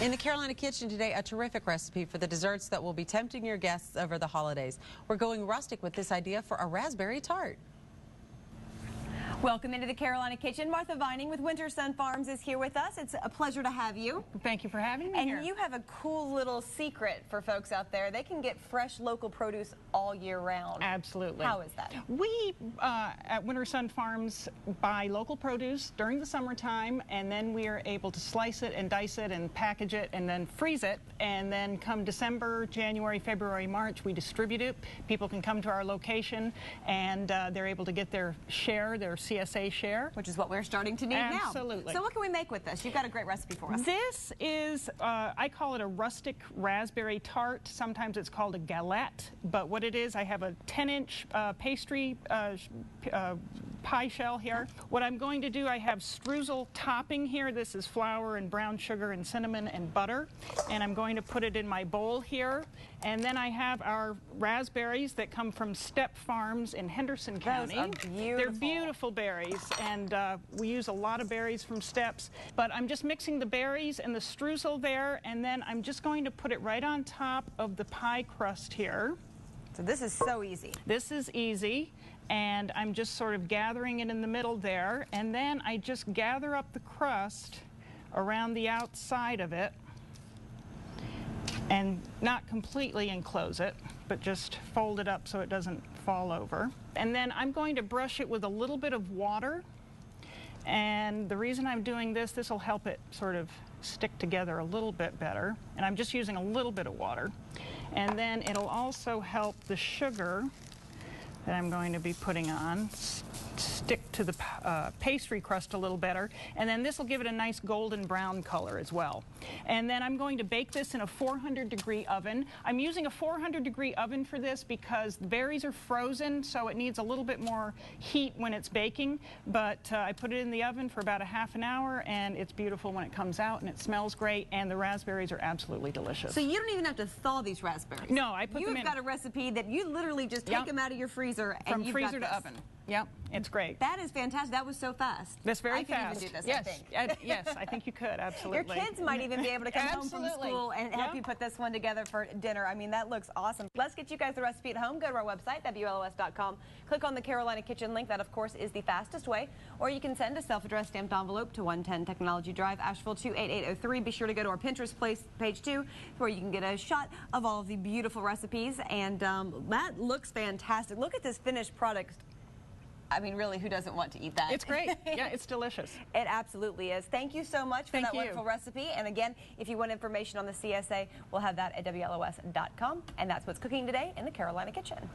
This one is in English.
In the Carolina Kitchen today, a terrific recipe for the desserts that will be tempting your guests over the holidays. We're going rustic with this idea for a raspberry tart. Welcome into the Carolina Kitchen. Martha Vining with Winter Sun Farms is here with us. It's a pleasure to have you. Thank you for having me here. And you have a cool little secret for folks out there. They can get fresh local produce all year round. Absolutely. How is that? We at Winter Sun Farms buy local produce during the summertime, and then we are able to slice it and dice it and package it and then freeze it. And then come December, January, February, March, we distribute it. People can come to our location and they're able to get their share, their CSA share. Which is what we're starting to need now. Absolutely. So what can we make with this? You've got a great recipe for us. This is, I call it a rustic raspberry tart. Sometimes it's called a galette, but what it is, I have a 10-inch pastry pie shell here. What I'm going to do, I have streusel topping here. This is flour and brown sugar and cinnamon and butter, and I'm going to put it in my bowl here. And then I have our raspberries that come from Steppe Farms in Henderson County. Those are beautiful. They're beautiful berries, and we use a lot of berries from Steppes. But I'm just mixing the berries and the streusel there, and then I'm just going to put it right on top of the pie crust here. So this is so easy. This is easy, and I'm just sort of gathering it in the middle there, and then I just gather up the crust around the outside of it, and not completely enclose it, but just fold it up so it doesn't fall over. And then I'm going to brush it with a little bit of water, and the reason I'm doing this, this will help it sort of stick together a little bit better, and I'm just using a little bit of water. And then it'll also help the sugar that I'm going to be putting on stick to the pastry crust a little better, and then this will give it a nice golden brown color as well. And then I'm going to bake this in a 400-degree oven. I'm using a 400-degree oven for this because the berries are frozen, so it needs a little bit more heat when it's baking, but I put it in the oven for about a half an hour, and it's beautiful when it comes out, and it smells great, and the raspberries are absolutely delicious. So you don't even have to thaw these raspberries. No, I put them in. You've got a recipe that you literally just take them out of your freezer and from you've freezer got to oven. Yep, it's great. That is fantastic. That was so fast. That's very fast. I could even do this, yes, I think. yes, I think you could, absolutely. Your kids might even be able to come home from school and help you put this one together for dinner. I mean, that looks awesome. Let's get you guys the recipe at home. Go to our website, WLOS.com. Click on the Carolina Kitchen link. That, of course, is the fastest way. Or you can send a self-addressed stamped envelope to 110 Technology Drive, Asheville 28803. Be sure to go to our Pinterest page, too, where you can get a shot of all of the beautiful recipes. And that looks fantastic. Look at this finished product. I mean, really, who doesn't want to eat that? It's great. Yeah, it's delicious. It absolutely is. Thank you so much for that wonderful recipe. And again, if you want information on the CSA, we'll have that at WLOS.com. And that's what's cooking today in the Carolina Kitchen.